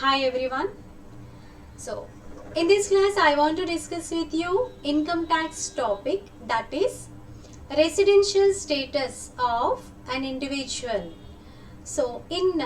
Hi everyone. So, in this class I want to discuss with you income tax topic, that is residential status of an individual. So, in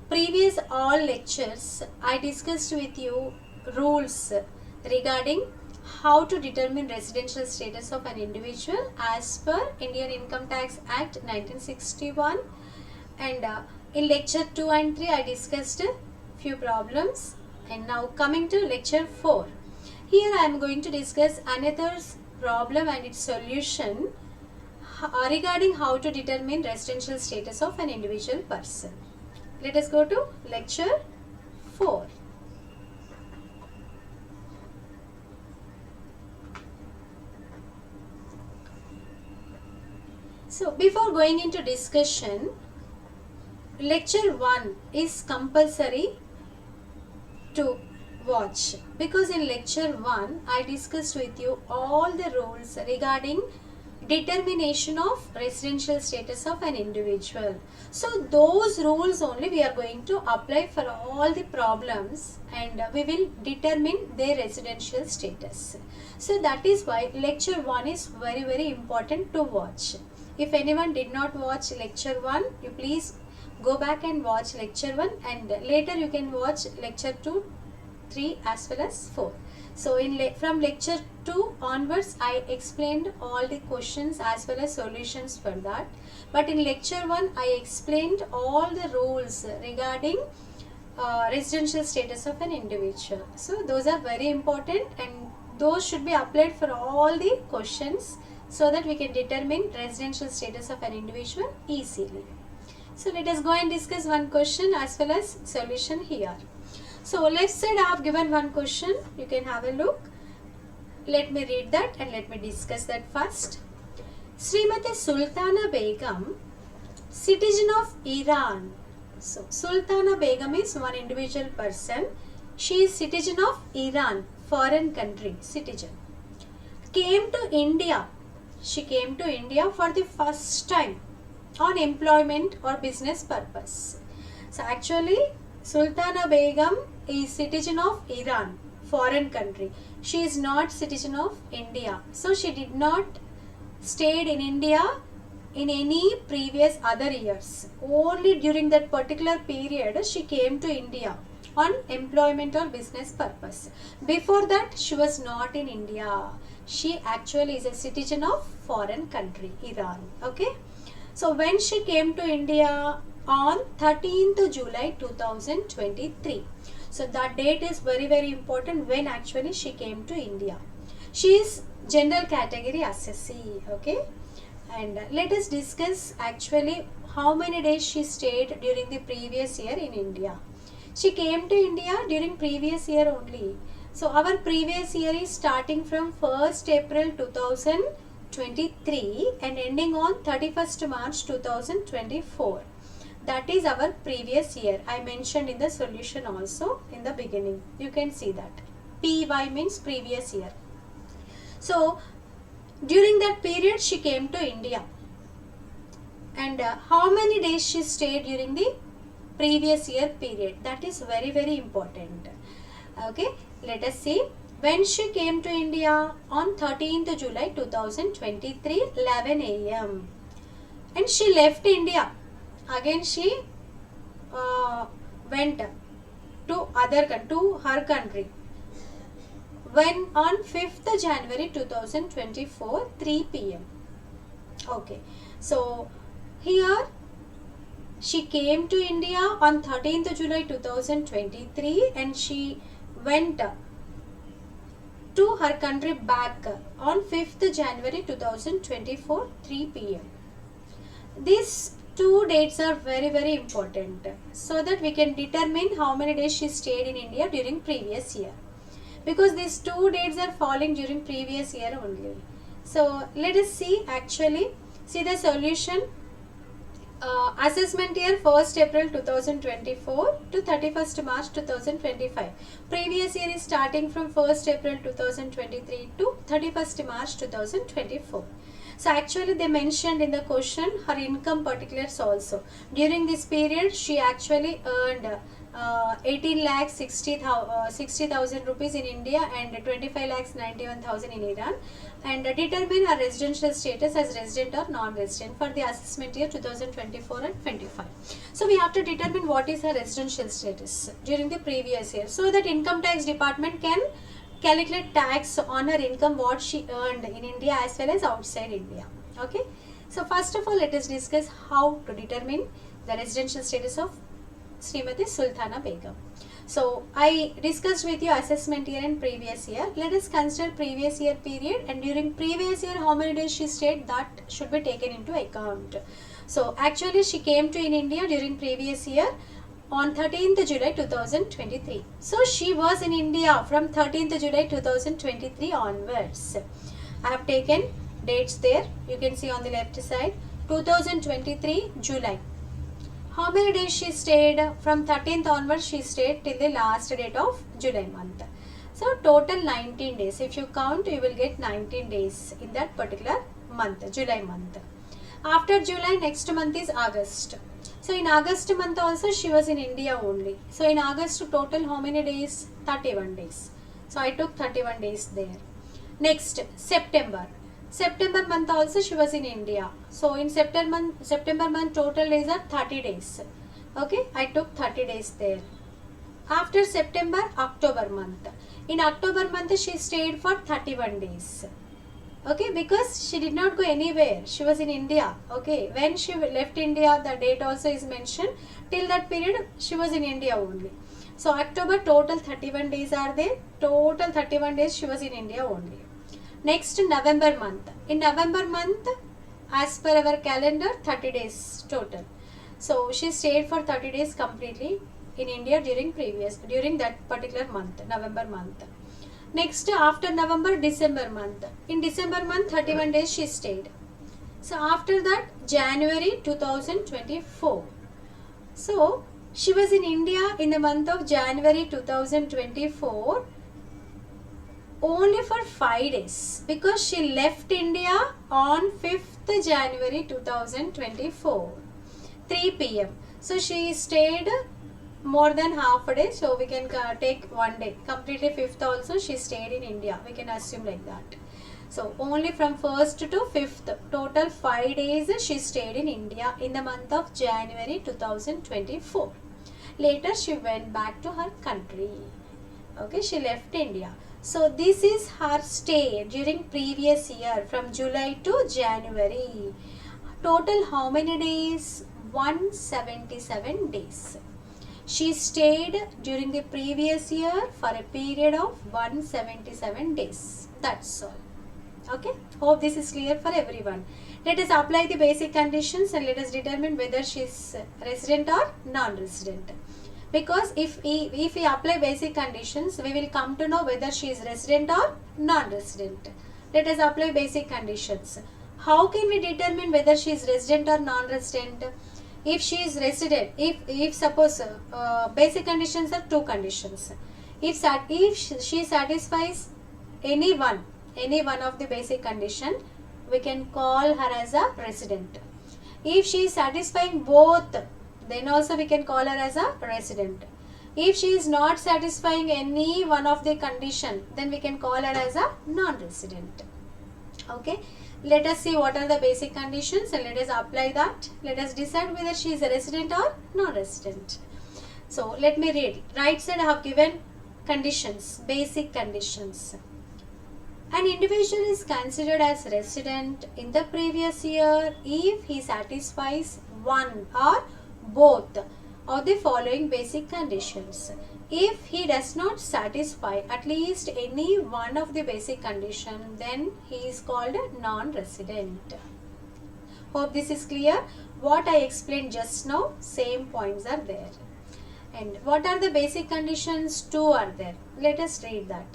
previous all lectures I discussed with you rules regarding how to determine residential status of an individual as per Indian Income Tax Act 1961, and in lecture 2 and 3 I discussed few problems, and now coming to lecture 4. Here I am going to discuss another problem and its solution regarding how to determine residential status of an individual person. Let us go to lecture 4. So before going into discussion, lecture 1 is compulsory to watch, because in lecture 1 I discussed with you all the rules regarding determination of residential status of an individual. So those rules only we are going to apply for all the problems, and we will determine their residential status. So that is why lecture 1 is very important to watch. If anyone did not watch lecture 1, you please go back and watch lecture 1, and later you can watch lecture 2, 3 as well as 4. So from lecture 2 onwards I explained all the questions as well as solutions for that. But in lecture 1 I explained all the rules regarding residential status of an individual. So those are very important, and those should be applied for all the questions so that we can determine residential status of an individual easily. So let us go and discuss one question as well as solution here. So left side I have given one question. You can have a look. Let me read that and let me discuss that first. Srimati Sultana Begum, citizen of Iran. So Sultana Begum is one individual person. She is citizen of Iran, foreign country, citizen. Came to India. She came to India for the first time on employment or business purpose. So actually Sultana Begum is citizen of Iran, foreign country. She is not citizen of India. So she did not stayed in India in any previous other years. Only during that particular period she came to India on employment or business purpose. Before that she was not in India. She actually is a citizen of foreign country, Iran. Okay. So when she came to India on 13th July 2023. So that date is very important, when actually she came to India. She is general category assessee. Okay. And let us discuss actually how many days she stayed during the previous year in India. She came to India during previous year only. So our previous year is starting from 1st April 2023 and ending on 31st March 2024. That is our previous year. I mentioned in the solution also in the beginning. You can see that. PY means previous year. So during that period she came to India. And how many days she stayed during the previous year period? That is very important. Okay, let us see. When she came to India on 13th July 2023, 11 a.m. and she left India. Again she went to her country. When on 5th January 2024, 3 p.m. Okay, so here she came to India on 13th July 2023 and she went to her country back on 5th January 2024, 3 p.m. These two dates are very important, so that we can determine how many days she stayed in India during previous year, because these two dates are falling during previous year only. So let us see the solution. Assessment year 1st April 2024 to 31st March 2025. Previous year is starting from 1st April 2023 to 31st March 2024. So actually they mentioned in the question her income particulars also. During this period she actually earned 18 lakhs 60,000 rupees in India and 25 lakhs 91,000 in Iran, and determine her residential status as resident or non-resident for the assessment year 2024 and 25. So we have to determine what is her residential status during the previous year, so that income tax department can calculate tax on her income what she earned in India as well as outside India. Okay. So first of all, let us discuss how to determine the residential status of Srimati Sultana Begum. So I discussed with you assessment year and previous year. Let us consider previous year period, and during previous year how many days she stayed, that should be taken into account. So actually she came to in India during previous year on 13th July 2023. So she was in India from 13th July 2023 onwards. I have taken dates there. You can see on the left side 2023 July. How many days she stayed? From 13th onwards she stayed till the last date of July month. So total 19 days. If you count, you will get 19 days in that particular month, July month. After July, next month is August. So in August month also she was in India only. So in August total how many days? 31 days. So I took 31 days there. Next, September. September month also she was in India. So in September month total days are 30 days. Okay, I took 30 days there. After September, October month. In October month she stayed for 31 days. Okay, because she did not go anywhere. She was in India. Okay, when she left India, the date also is mentioned. Till that period, she was in India only. So October total 31 days are there. Total 31 days she was in India only. Next, November month. In November month, as per our calendar, 30 days total. So she stayed for 30 days completely in India during that particular month, November month. Next, after November, December month. In December month, 31 days she stayed. So after that, January 2024. So she was in India in the month of January 2024 only for 5 days, because she left India on 5th January 2024, 3 p.m. So she stayed more than half a day, so we can take 1 day. Completely 5th also she stayed in India. We can assume like that. So only from 1st to 5th, total 5 days she stayed in India in the month of January 2024. Later she went back to her country. Okay, she left India. So this is her stay during previous year from July to January. Total how many days? 177 days. She stayed during the previous year for a period of 177 days. That's all. Okay, hope this is clear for everyone. Let us apply the basic conditions and let us determine whether she is resident or non-resident. Because if we apply basic conditions, we will come to know whether she is resident or non-resident. Let us apply basic conditions. How can we determine whether she is resident or non-resident? If she is resident, if suppose basic conditions are 2 conditions. If she satisfies any one of the basic condition, we can call her as a resident. If she is satisfying both, then also we can call her as a resident. If she is not satisfying any one of the condition, then we can call her as a non-resident. Okay, let us see what are the basic conditions and let us apply that. Let us decide whether she is a resident or non-resident. So let me read. Right side I have given conditions, basic conditions. An individual is considered as resident in the previous year if he satisfies one or both of the following basic conditions. If he does not satisfy at least any one of the basic conditions, then he is called a non-resident. Hope this is clear. What I explained just now, same points are there. And what are the basic conditions? 2 are there. Let us read that.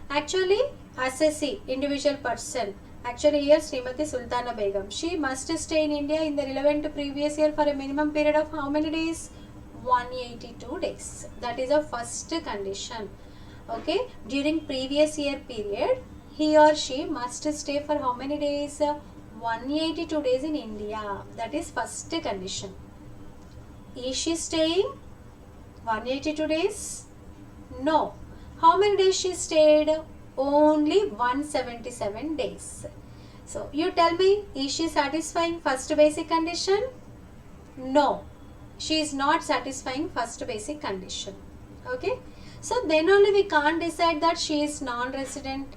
Actually, assessee, individual person. Actually here Srimati Sultana Begum. She must stay in India in the relevant previous year for a minimum period of how many days? 182 days. That is a first condition. Okay. During previous year period, he or she must stay for how many days? 182 days in India. That is first condition. Is she staying 182 days? No. How many days she stayed? Only 177 days. So you tell me, is she satisfying first basic condition? No. She is not satisfying first basic condition. Okay. So then only we can't decide that she is non-resident.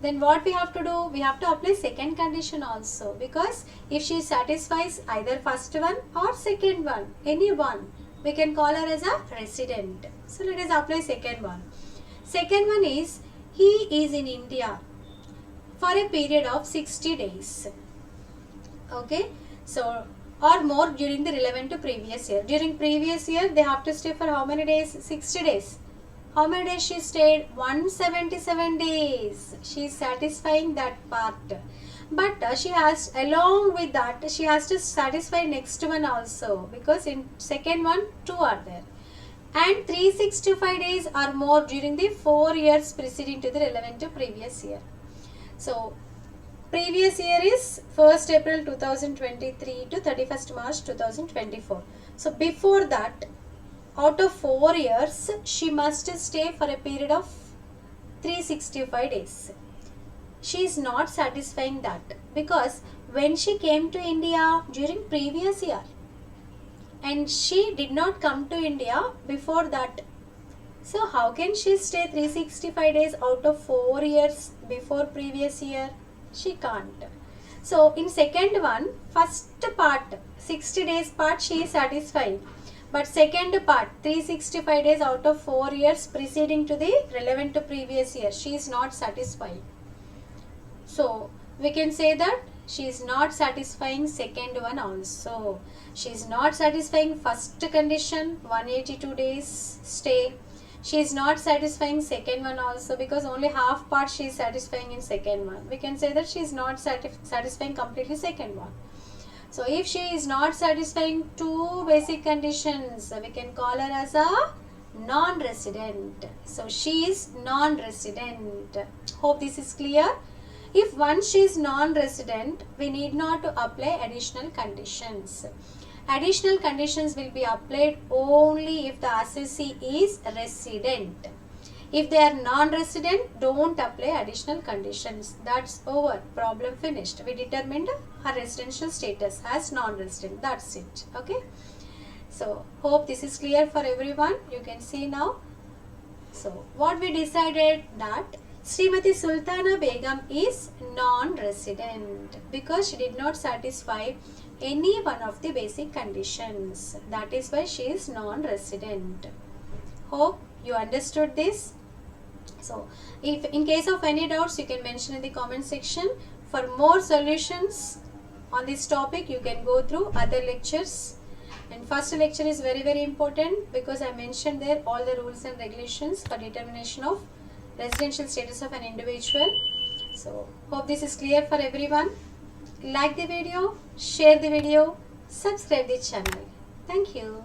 Then what we have to do? We have to apply second condition also, because if she satisfies either first one or second one, any one, we can call her as a resident. So let us apply second one. Second one is, he is in India for a period of 60 days. Okay. So or more during the relevant to previous year. During previous year they have to stay for how many days? 60 days. How many days she stayed? 177 days. She is satisfying that part. But she has, along with that, she has to satisfy next one also, because in second one 2 are there. And 365 days or more during the 4 years preceding to the relevant to previous year. So previous year is 1st April 2023 to 31st March 2024. So before that, out of 4 years, she must stay for a period of 365 days. She is not satisfying that, because when she came to India during previous year and she did not come to India before that. So how can she stay 365 days out of 4 years before previous year? She can't. So in second one, first part, 60 days part she is satisfied. But second part, 365 days out of 4 years preceding to the relevant to previous year, she is not satisfied. So we can say that she is not satisfying second one also. She is not satisfying first condition, 182 days stay. She is not satisfying second one also, because only half part she is satisfying in second one. We can say that she is not satisfying completely second one. So if she is not satisfying 2 basic conditions, we can call her as a non-resident. So she is non-resident. Hope this is clear. If once she is non-resident, we need not to apply additional conditions. Additional conditions will be applied only if the assessee is resident. If they are non-resident, don't apply additional conditions. That's over. Problem finished. We determined her residential status as non-resident. That's it. Okay. So, hope this is clear for everyone. You can see now. So, what we decided, that Srimati Sultana Begum is non-resident because she did not satisfy any one of the basic conditions. That is why she is non-resident. Hope you understood this. So, if in case of any doubts, you can mention in the comment section. For more solutions on this topic, you can go through other lectures. And first lecture is very, very important, because I mentioned there all the rules and regulations for determination of residential status of an individual. So, hope this is clear for everyone. Like the video, share the video, subscribe the channel. Thank you.